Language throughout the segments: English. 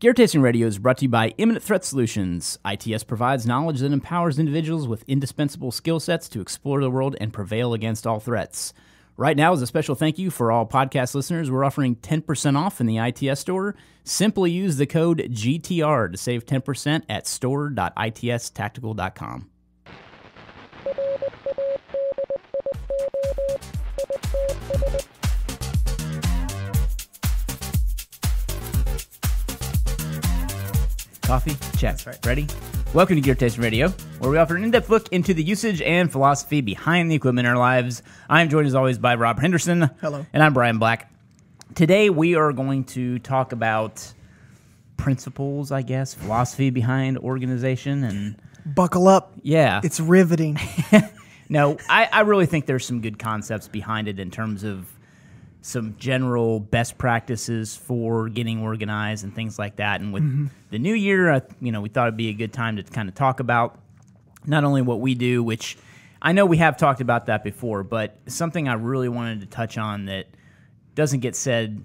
Gear Tasting Radio is brought to you by Imminent Threat Solutions. ITS provides knowledge that empowers individuals with indispensable skill sets to explore the world and prevail against all threats. Right now, as a special thank you for all podcast listeners, we're offering 10% off in the ITS store. Simply use the code GTR to save 10% at store.itstactical.com. Coffee? Check. That's right. Ready? Welcome to Gear Tasting Radio, where we offer an in-depth look into the usage and philosophy behind the equipment in our lives. I am joined, as always, by Rob Henderson. Hello. And I'm Brian Black. Today, we are going to talk about principles, I guess, philosophy behind organization. And Buckle up. yeah. It's riveting. No, I really think there's some good concepts behind it in terms of some general best practices for getting organized and things like that. And with the new year, we thought it'd be a good time to kind of talk about not only what we do, which I know we have talked about that before, but something I really wanted to touch on that doesn't get said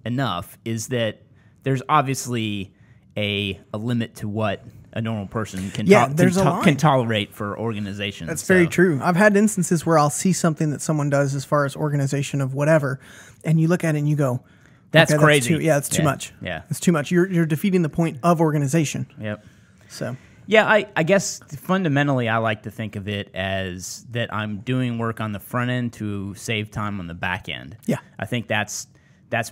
enough is that there's obviously a limit to what a normal person can can tolerate for organization. That's very true. I've had instances where I'll see something that someone does as far as organization of whatever, and you look at it and you go, That's okay, crazy. That's too much. Yeah. It's too much. You're defeating the point of organization. Yep. So Yeah, I guess fundamentally I like to think of it as that I'm doing work on the front end to save time on the back end. Yeah. I think that's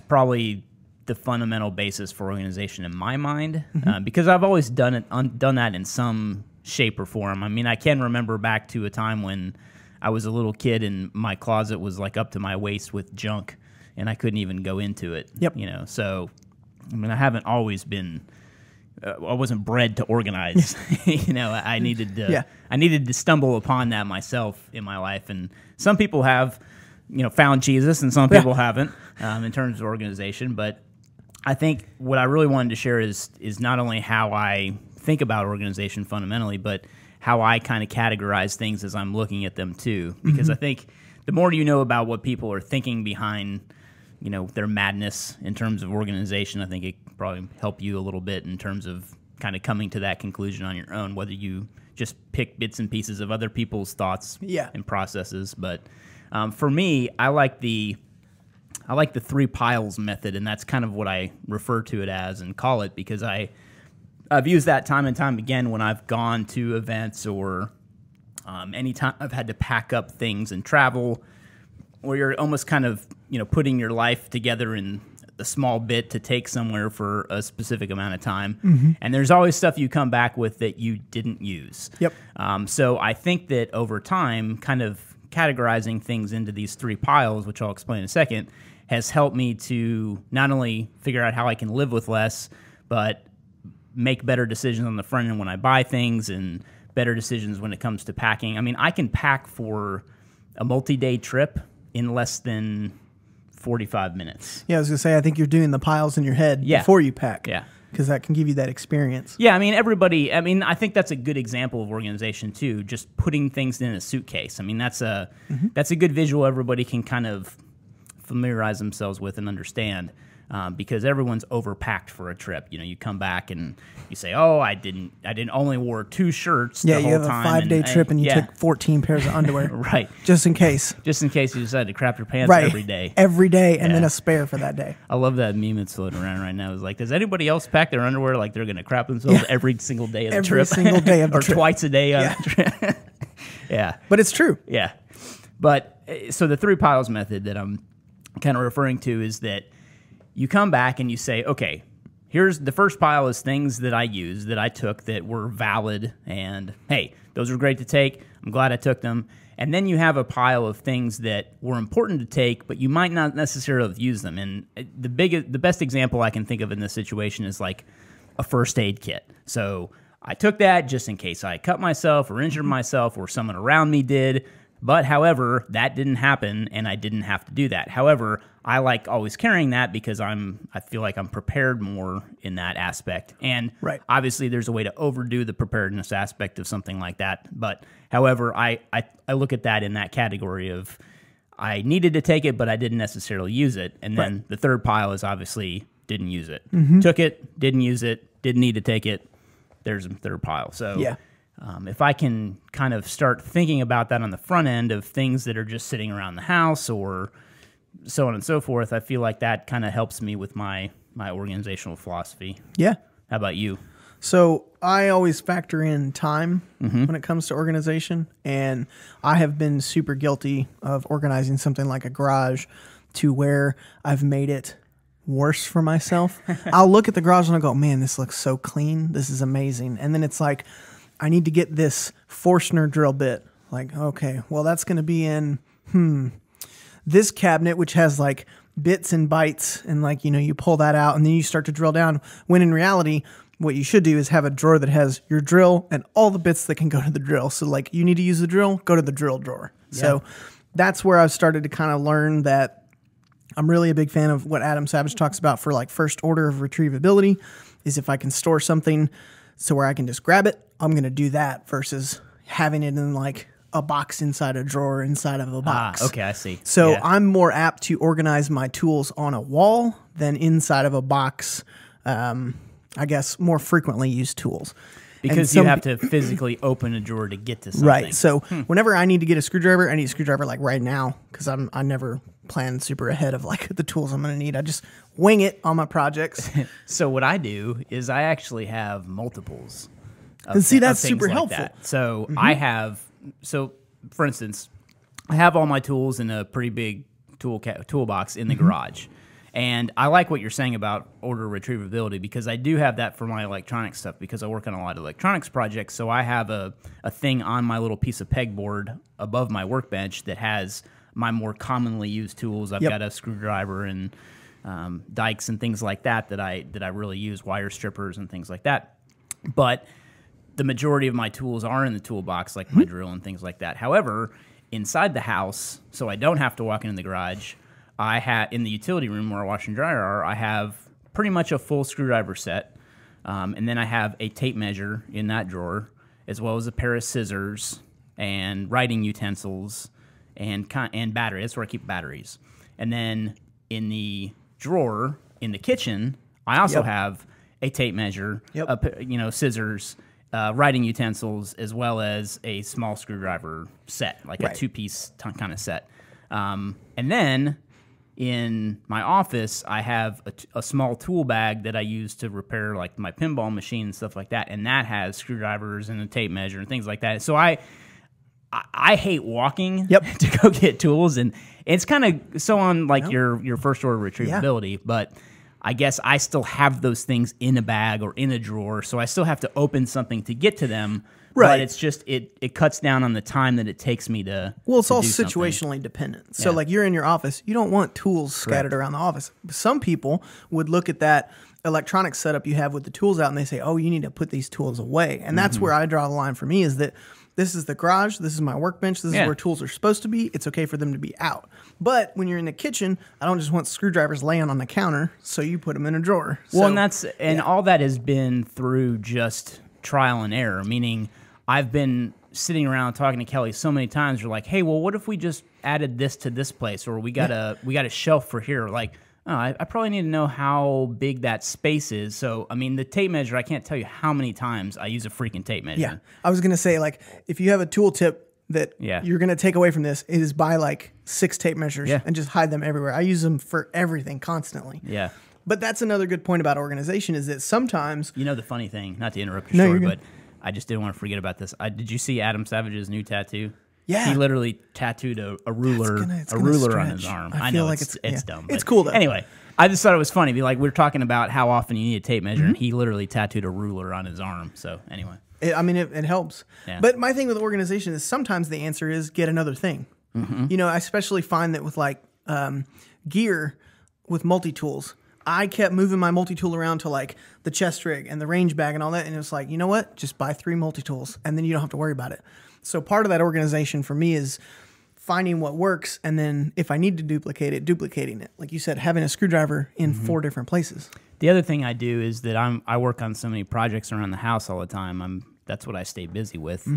probably the fundamental basis for organization in my mind, because I've always done that in some shape or form. I mean, I can remember back to a time when I was a little kid and my closet was like up to my waist with junk, and I couldn't even go into it. Yep. So I mean, I haven't always been. I wasn't bred to organize. I needed to. I needed to stumble upon that myself in my life, and some people have, found Jesus, and some people haven't in terms of organization. But I think what I really wanted to share is not only how I think about organization fundamentally, but how I kind of categorize things as I'm looking at them too. Because I think the more you know about what people are thinking behind, their madness in terms of organization, I think it can probably help you a little bit in terms of kind of coming to that conclusion on your own, whether you just pick bits and pieces of other people's thoughts and processes. But for me, I like the three piles method, and that's kind of what I refer to it as and call it, because I've used that time and time again when I've gone to events or anytime I've had to pack up things and travel, where you're almost kind of putting your life together in a small bit to take somewhere for a specific amount of time. And there's always stuff you come back with that you didn't use. Yep. So I think that over time, kind of categorizing things into these three piles, which I'll explain in a second, has helped me to not only figure out how I can live with less, but make better decisions on the front end when I buy things and better decisions when it comes to packing. I mean, I can pack for a multi-day trip in less than 45 minutes. yeah, I was gonna say I think you're doing the piles in your head before you pack. Yeah. Because that can give you that experience. Yeah, I think that's a good example of organization too, just putting things in a suitcase. I mean, that's a good visual everybody can kind of familiarize themselves with and understand, because everyone's overpacked for a trip. You come back and you say, "Oh, I didn't only wore 2 shirts the whole time." Yeah, you have a 5-day trip and you took 14 pairs of underwear. Right. Just in case. Just in case you decided to crap your pants every day. Every day, and then a spare for that day. I love that meme that's floating around right now. It's like, does anybody else pack their underwear like they're going to crap themselves every single day of the trip? Every single day of the or trip. Or twice a day on the trip. Yeah. But it's true. Yeah. But so the three piles method that I'm kind of referring to is that you come back and you say, okay, here's the first pile is things that I used, that I took, that were valid, and hey, those were great to take. I'm glad I took them. And then you have a pile of things that were important to take, but you might not necessarily have used them. And the best example I can think of in this situation is like a first aid kit. So I took that just in case I cut myself or injured myself or someone around me did. But however, that didn't happen, and I didn't have to do that. However, I like always carrying that because I feel like I'm prepared more in that aspect. And obviously, there's a way to overdo the preparedness aspect of something like that. But however, I look at that in that category of I needed to take it, but I didn't necessarily use it. And then the third pile is obviously didn't use it. Took it, didn't use it, didn't need to take it. There's a third pile. So Yeah. If I can kind of start thinking about that on the front end of things that are just sitting around the house or so on and so forth, I feel like that kind of helps me with my organizational philosophy. Yeah. How about you? So I always factor in time when it comes to organization, and I have been super guilty of organizing something like a garage to where I've made it worse for myself. I'll look at the garage and I'll go, man, this looks so clean. This is amazing. And then it's like, I need to get this Forstner drill bit. Like, okay, well, that's going to be in, this cabinet, which has like bits and bytes, and like, you pull that out and then you start to drill down, when in reality, what you should do is have a drawer that has your drill and all the bits that can go to the drill. So like, you need to use the drill, go to the drill drawer. Yeah. So that's where I've started to kind of learn that I'm really a big fan of what Adam Savage talks about for like first order of retrievability, is if I can store something so where I can just grab it, I'm going to do that versus having it in like a box inside a drawer inside of a box. Okay, I see. So I'm more apt to organize my tools on a wall than inside of a box, I guess, more frequently used tools. Because you have to physically open a drawer to get to something. Right. So whenever I need to get a screwdriver, I need a screwdriver like right now, because I never plan super ahead of like the tools I'm going to need. I just wing it on my projects. So what I do is I actually have multiples. And see, that's super like helpful. That. So I have, for instance, I have all my tools in a pretty big toolbox in the garage. And I like what you're saying about order retrievability, because I do have that for my electronic stuff, because I work on a lot of electronics projects. So I have a thing on my little piece of pegboard above my workbench that has my more commonly used tools. I've got a screwdriver and dikes and things like that I really use, wire strippers and things like that. But the majority of my tools are in the toolbox, like my drill and things like that. However, inside the house, so I don't have to walk into the garage, I have in the utility room where our washer and dryer are, I have pretty much a full screwdriver set, and then I have a tape measure in that drawer, as well as a pair of scissors and writing utensils and battery. That's where I keep batteries. And then in the drawer in the kitchen, I also have a tape measure, scissors, writing utensils, as well as a small screwdriver set, like a two-piece kind of set. And then in my office, I have a small tool bag that I use to repair like my pinball machine and stuff like that, and that has screwdrivers and a tape measure and things like that. So I hate walking to go get tools, and it's kind of so on like your first order retrievability, but I guess I still have those things in a bag or in a drawer, so I still have to open something to get to them. Right. But it's just, it cuts down on the time that it takes me to Well, it's to all do situationally something. dependent. So like you're in your office, you don't want tools scattered around the office. Some people would look at that electronic setup you have with the tools out and they say, oh, you need to put these tools away. And that's where I draw the line for me, is that this is the garage, this is my workbench, this is where tools are supposed to be. It's okay for them to be out. But when you're in the kitchen, I don't just want screwdrivers laying on the counter, so you put them in a drawer. Well, and all that has been through just trial and error, meaning I've been sitting around talking to Kelly so many times. We're like, hey, well, what if we just added this to this place, or we got a shelf for here? Like, oh, I probably need to know how big that space is. So, I mean, the tape measure, I can't tell you how many times I use a freaking tape measure. Yeah, I was gonna say, like, if you have a tool tip that you're gonna take away from this, it is buy like 6 tape measures and just hide them everywhere. I use them for everything constantly. Yeah. But that's another good point about organization, is that sometimes, you know, the funny thing, not to interrupt your story, but I just didn't want to forget about this. Did you see Adam Savage's new tattoo? Yeah. He literally tattooed a ruler on his arm. I know, like it's dumb. It's cool though. Anyway, I just thought it was funny. Like, we were talking about how often you need a tape measure, and he literally tattooed a ruler on his arm. So anyway. It helps. Yeah. But my thing with organization is sometimes the answer is get another thing. You know, I especially find that with like gear with multi-tools, I kept moving my multi-tool around to like the chest rig and the range bag and all that. And it's like, you know what? Just buy 3 multi-tools and then you don't have to worry about it. So part of that organization for me is finding what works, and then if I need to duplicate it, duplicating it. Like you said, having a screwdriver in 4 different places. The other thing I do is that I work on so many projects around the house all the time. That's what I stay busy with,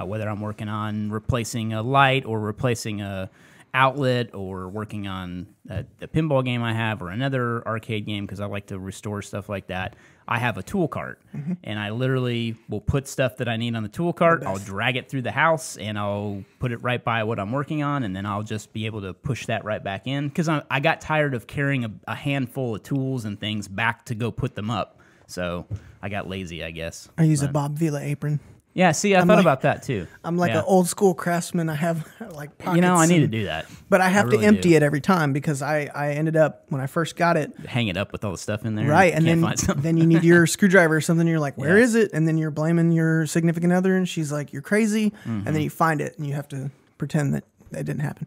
whether I'm working on replacing a light or replacing a outlet or working on the pinball game I have or another arcade game because I like to restore stuff like that, I have a tool cart. And I literally will put stuff that I need on the tool cart. I'll drag it through the house, and I'll put it right by what I'm working on, and then I'll just be able to push that right back in. Because I got tired of carrying a handful of tools and things back to go put them up. So I got lazy, I guess. I use a Bob Vila apron. Yeah, see, I thought about that too. I'm like an old school craftsman. I have like pockets. I need to do that. But I have to empty it every time because I ended up, when I first got it, hang it up with all the stuff in there. Right, and then you need your screwdriver or something. You're like, where is it? And then you're blaming your significant other, and she's like, you're crazy. And then you find it, and you have to pretend that it didn't happen.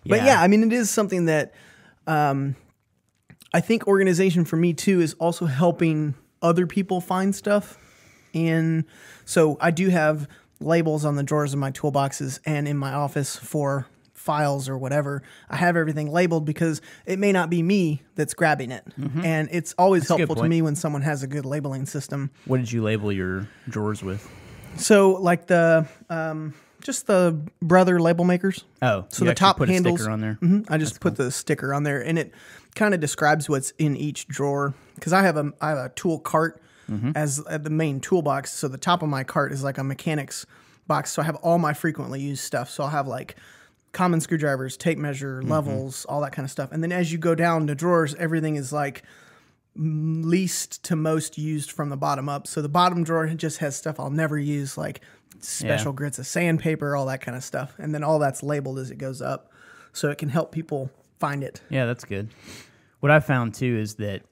But yeah, I mean, it is something that I think organization for me too is also helping other people find stuff. And so I do have labels on the drawers of my toolboxes and in my office for files or whatever. I have everything labeled because it may not be me that's grabbing it. And it's always helpful to me when someone has a good labeling system. What did you label your drawers with? So like the just the Brother label makers. Oh, so the top put handles a sticker on there. I just put the sticker on there, and it kind of describes what's in each drawer because I have a tool cart. As the main toolbox. So the top of my cart is like a mechanics box. So I have all my frequently used stuff. So I'll have like common screwdrivers, tape measure, levels, all that kind of stuff. And then as you go down the drawers, everything is like least to most used from the bottom up. So the bottom drawer just has stuff I'll never use, like special grits of sandpaper, all that kind of stuff. And then all that's labeled as it goes up. So it can help people find it. Yeah, that's good. What I've found too is that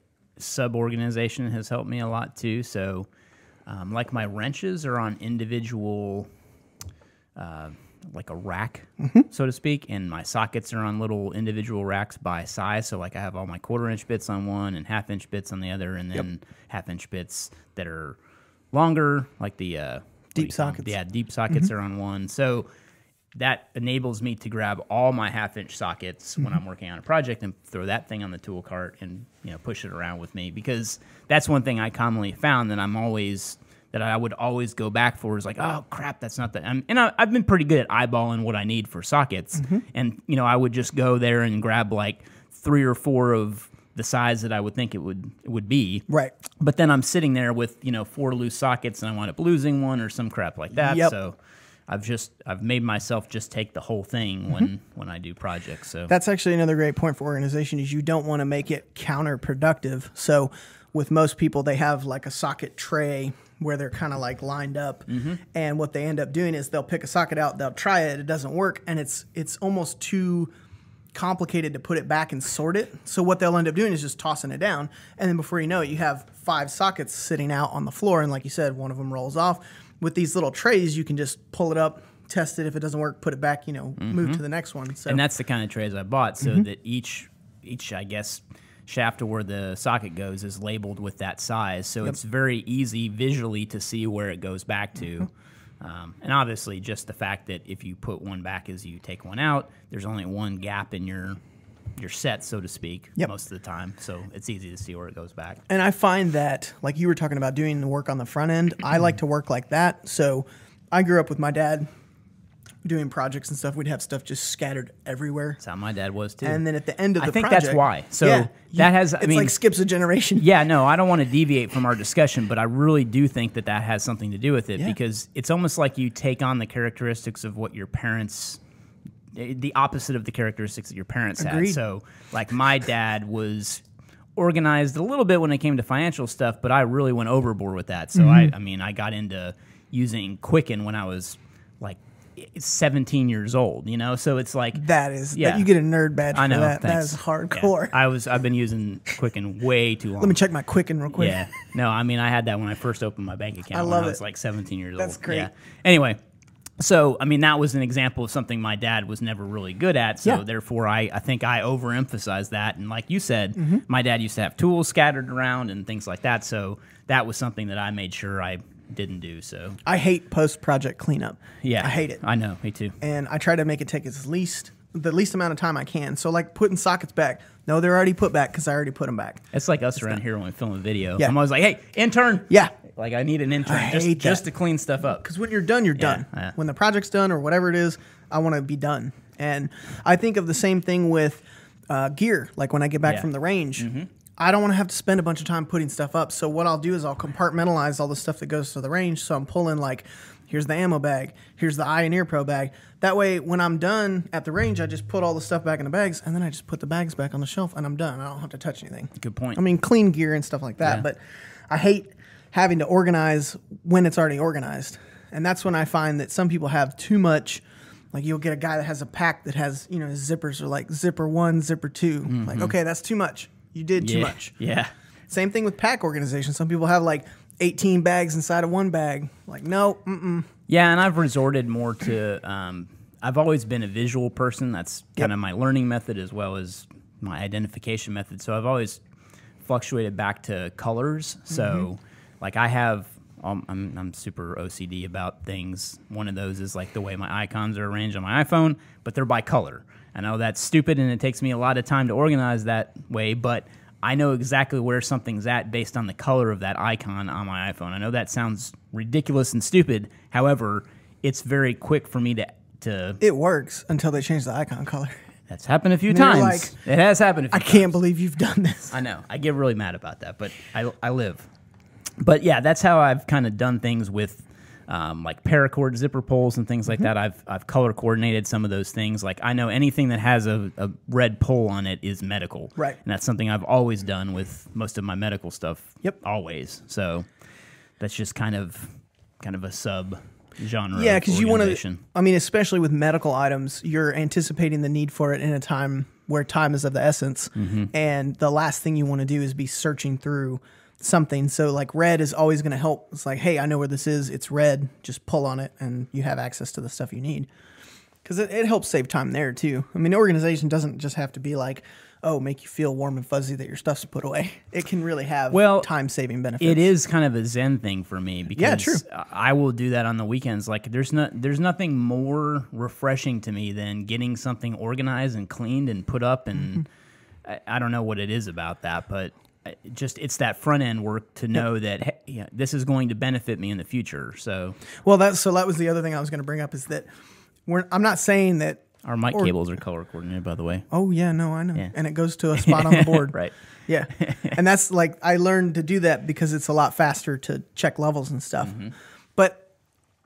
sub-organization has helped me a lot too. So like my wrenches are on individual like a rack, so to speak, and my sockets are on little individual racks by size. So like I have all my 1/4-inch bits on one and 1/2-inch bits on the other, and then 1/2-inch bits that are longer, like the deep sockets. Yeah, deep sockets are on one. So that enables me to grab all my 1/2-inch sockets when I'm working on a project and throw that thing on the tool cart and push it around with me, because that's one thing I commonly found that I would always go back for is like, oh crap, that's not the. And I've been pretty good at eyeballing what I need for sockets, and I would just go there and grab like 3 or 4 of the size that I would think it would be. Right. But then I'm sitting there with 4 loose sockets and I wind up losing one or some crap like that. Yep. So I've made myself just take the whole thing when I do projects. So that's actually another great point for organization is you don't want to make it counterproductive. So with most people, they have like a socket tray where they're kind of like lined up, and what they end up doing is they'll pick a socket out, they'll try it doesn't work, and it's almost too complicated to put it back and sort it. So what they'll end up doing is just tossing it down, and then before you know it, you have 5 sockets sitting out on the floor, and like you said, one of them rolls off. With these little trays, you can just pull it up, test it. If it doesn't work, put it back, move to the next one. So. And that's the kind of trays I bought, so that each I guess, shaft to where the socket goes is labeled with that size. So it's very easy visually to see where it goes back to. And obviously just the fact that if you put one back as you take one out, there's only one gap in your set, so to speak, most of the time. So it's easy to see where it goes back. And I find that, like you were talking about doing the work on the front end, I like to work like that. So I grew up with my dad doing projects and stuff. We'd have stuff just scattered everywhere. That's how my dad was too. And then at the end of the project, project, that's why. So that has, it's like skips a generation. Yeah, no, I don't want to deviate from our discussion, but I really do think that has something to do with it, because it's almost like you take on the characteristics of what your parents, the opposite of the characteristics that your parents had. So like my dad was organized a little bit when it came to financial stuff, but I really went overboard with that. So I got into using Quicken when I was like 17 years old, so it's like that is you get a nerd badge for that. Thanks. That is hardcore. Yeah. I've been using Quicken way too long. Let me check my Quicken real quick. Yeah. No, I had that when I first opened my bank account when I was like 17 years old. That's great. Yeah. Anyway, so that was an example of something my dad was never really good at. So therefore I think I overemphasized that. And like you said, my dad used to have tools scattered around and things like that. So that was something that I made sure I didn't do. So I hate post-project cleanup. Yeah. I hate it. I know, me too. And I try to make it take the least amount of time I can. So like putting sockets back. No, they're already put back because I already put them back. It's like us around here when we film a video. Yeah. I'm always like, hey, intern. Yeah. Like I need an intern just to clean stuff up. Because when you're done, you're done. Yeah. When the project's done or whatever it is, I want to be done. And I think of the same thing with gear. Like when I get back from the range, I don't want to have to spend a bunch of time putting stuff up. So what I'll do is I'll compartmentalize all the stuff that goes to the range. So I'm pulling like, here's the ammo bag, here's the eye and ear pro bag. That way, when I'm done at the range, I just put all the stuff back in the bags, and then I just put the bags back on the shelf, and I'm done. I don't have to touch anything. Good point. I mean, clean gear and stuff like that, but I hate having to organize when it's already organized. And that's when I find that some people have too much. Like you'll get a guy that has a pack that has, you know, his zippers are like zipper 1, zipper 2. Like, okay, that's too much. You did too much. Yeah. Same thing with pack organization. Some people have like 18 bags inside of one bag. Like, no, Yeah, and I've resorted more to, I've always been a visual person. That's kind of my learning method as well as my identification method. So I've always fluctuated back to colors. So like I have, I'm super OCD about things. One of those is like the way my icons are arranged on my iPhone, but they're by color. I know that's stupid and it takes me a lot of time to organize that way, but I know exactly where something's at based on the color of that icon on my iPhone. I know that sounds ridiculous and stupid. However, it's very quick for me to It works until they change the icon color. That's happened a few times. Like, it has happened a few times. I can't believe you've done this. I know. I get really mad about that, but I live. But yeah, that's how I've kind of done things with like paracord zipper pulls and things like that. I've color coordinated some of those things. Like I know anything that has a red pull on it is medical. Right. And that's something I've always done with most of my medical stuff. Yep. Always. So that's just kind of a sub genre. Yeah, because you want to, I mean, especially with medical items, you're anticipating the need for it in a time where time is of the essence. And the last thing you want to do is be searching through something. So like red is always going to help. It's like, hey, I know where this is. It's red. Just pull on it and you have access to the stuff you need. Because it helps save time there too. I mean, organization doesn't just have to be like, oh, make you feel warm and fuzzy that your stuff's put away. It can really have time-saving benefits. It is kind of a Zen thing for me because I will do that on the weekends. Like there's nothing more refreshing to me than getting something organized and cleaned and put up. And I don't know what it is about that, but it's that front end work to know that hey, this is going to benefit me in the future. So that was the other thing I was going to bring up is that I'm not saying that our mic cables are color coordinated, by the way. Oh yeah, no, I know, and it goes to a spot on the board, right? Yeah, and that's like I learned to do that because it's a lot faster to check levels and stuff. But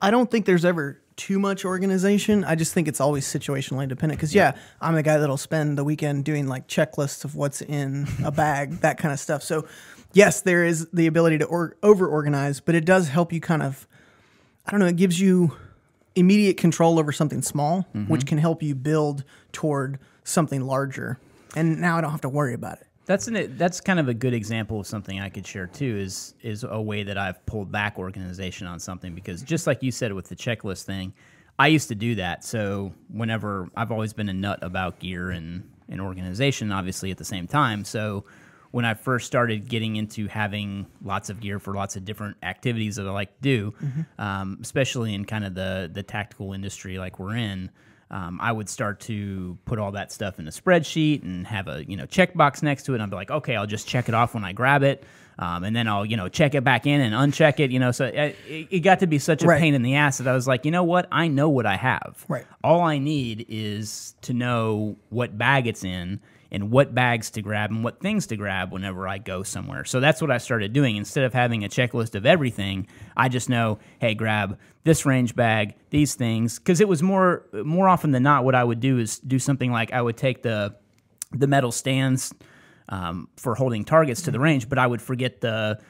I don't think there's ever too much organization. I just think it's always situationally dependent. Because I'm the guy that'll spend the weekend doing like checklists of what's in a bag, that kind of stuff. So yes, there is the ability to over organize, but it does help you kind of, I don't know, it gives you immediate control over something small, which can help you build toward something larger. And now I don't have to worry about it. That's kind of a good example of something I could share too. Is a way that I've pulled back organization on something because just like you said with the checklist thing, I used to do that. So whenever I've always been a nut about gear and organization, obviously at the same time. So when I first started getting into having lots of gear for lots of different activities that I like to do, especially in kind of the tactical industry like we're in, I would start to put all that stuff in a spreadsheet and have a checkbox next to it. And I'd be like, okay, I'll just check it off when I grab it, and then I'll check it back in and uncheck it. So it got to be such a pain in the ass that I was like, you know what? I know what I have. Right. All I need is to know what bag it's in and what bags to grab and what things to grab whenever I go somewhere. So that's what I started doing. Instead of having a checklist of everything, I just know, hey, grab this range bag, these things. Because it was more often than not, what I would do is do something like I would take the metal stands for holding targets to the range, but I would forget the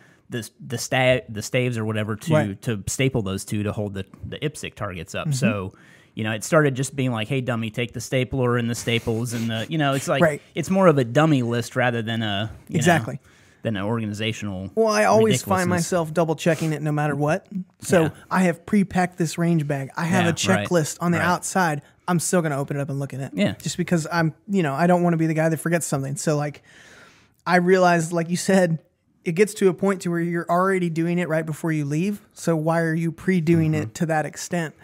staves or whatever to staple those to hold the IPSC targets up. So it started just being like, hey, dummy, take the stapler and the staples and it's like it's more of a dummy list rather than than an organizational. Well, I always find myself double checking it no matter what. So I have pre-packed this range bag. I have a checklist on the outside. I'm still going to open it up and look at it. Yeah. Just because I don't want to be the guy that forgets something. So like I realized, like you said, it gets to a point to where you're already doing it right before you leave. So why are you pre-doing it to that extent?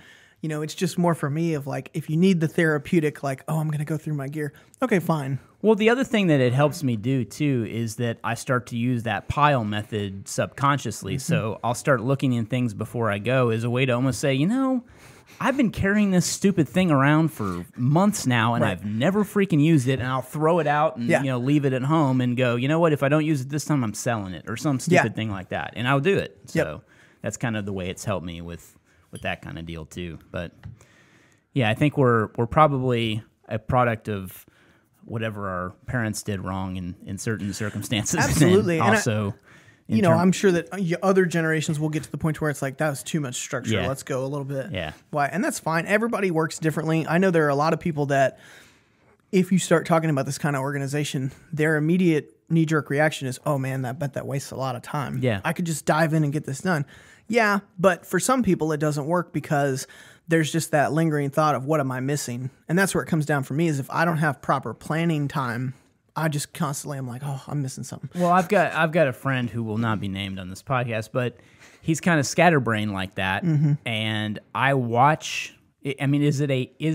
You know, it's just more for me of like, if you need the therapeutic, like, oh, I'm going to go through my gear. Okay, fine. Well, the other thing that it helps me do too is that I start to use that pile method subconsciously. So I'll start looking in things before I go as a way to almost say, you know, I've been carrying this stupid thing around for months now, and I've never freaking used it, and I'll throw it out and you know, leave it at home and go, you know what, if I don't use it this time, I'm selling it, or some stupid thing like that, and I'll do it. So that's kind of the way it's helped me with that kind of deal too. But yeah, I think we're probably a product of whatever our parents did wrong in certain circumstances. Absolutely. And also, you know, I'm sure that other generations will get to the point where it's like, that was too much structure. Yeah. Let's go a little bit. Yeah. Why? And that's fine. Everybody works differently. I know there are a lot of people that if you start talking about this kind of organization, their immediate knee-jerk reaction is, oh man, I bet that wastes a lot of time. Yeah. I could just dive in and get this done. Yeah, but for some people it doesn't work because there's just that lingering thought of what am I missing? And that's where it comes down for me, is if I don't have proper planning time, I just constantly am like, oh, I'm missing something. Well, I've got a friend who will not be named on this podcast, but he's kind of scatterbrained like that, and I watch. I mean, is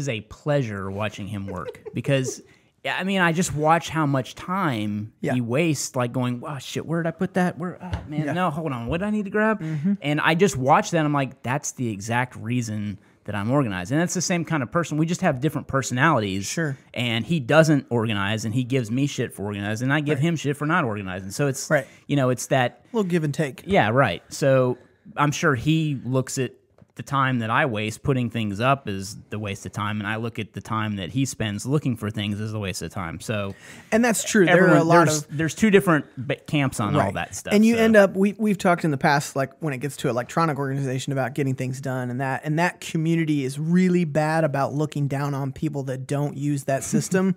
a pleasure watching him work because. I mean, I just watch how much time he wastes, like going, wow, shit, where did I put that? Where, oh, man, no, hold on, what do I need to grab? And I just watch that, and I'm like, that's the exact reason that I'm organized. And that's the same kind of person. We just have different personalities. Sure. And he doesn't organize, and he gives me shit for organizing, and I give him shit for not organizing. So it's, you know, it's that. A little give and take. Yeah, right. So I'm sure he looks at the time that I waste putting things up is the waste of time, and I look at the time that he spends looking for things as the waste of time. So, and that's true. There are a lot of there's two different camps on all that stuff. And you end up we've talked in the past, like when it gets to electronic organization, about getting things done, and that community is really bad about looking down on people that don't use that system.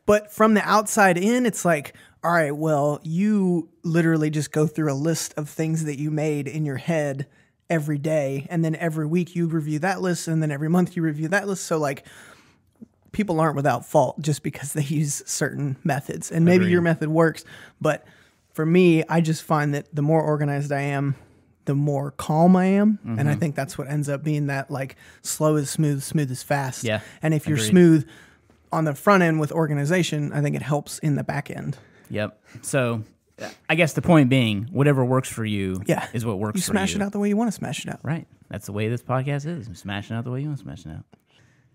But from the outside in, it's like, all right, well, you literally just go through a list of things that you made in your head every day, and then every week you review that list, and then every month you review that list. So like, people aren't without fault just because they use certain methods, and maybe your method works, but for me, I just find that the more organized I am, the more calm I am, and I think that's what ends up being that, like, slow is smooth, smooth is fast. And if you're smooth on the front end with organization, I think it helps in the back end. So I guess the point being, whatever works for you is what works for you. You smash it out the way you want to smash it out. Right. That's the way this podcast is. Smashing out the way you want to smash it out.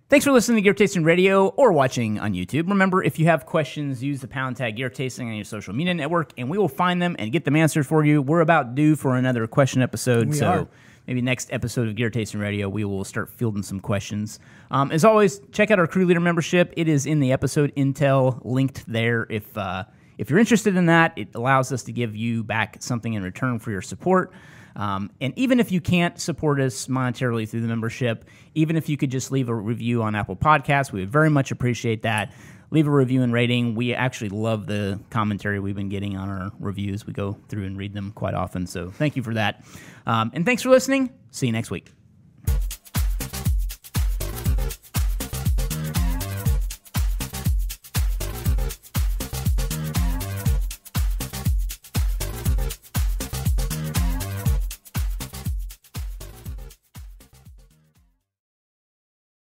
Thanks for listening to Gear Tasting Radio or watching on YouTube. Remember, if you have questions, use the pound tag Gear Tasting on your social media network, and we will find them and get them answered for you. We're about due for another question episode. We are. Maybe next episode of Gear Tasting Radio, we will start fielding some questions. As always, check out our crew leader membership. It is in the episode intel linked there. If you're interested in that, it allows us to give you back something in return for your support. And even if you can't support us monetarily through the membership, even if you could just leave a review on Apple Podcasts, we would very much appreciate that. Leave a review and rating. We actually love the commentary we've been getting on our reviews. We go through and read them quite often, so thank you for that. And thanks for listening. See you next week.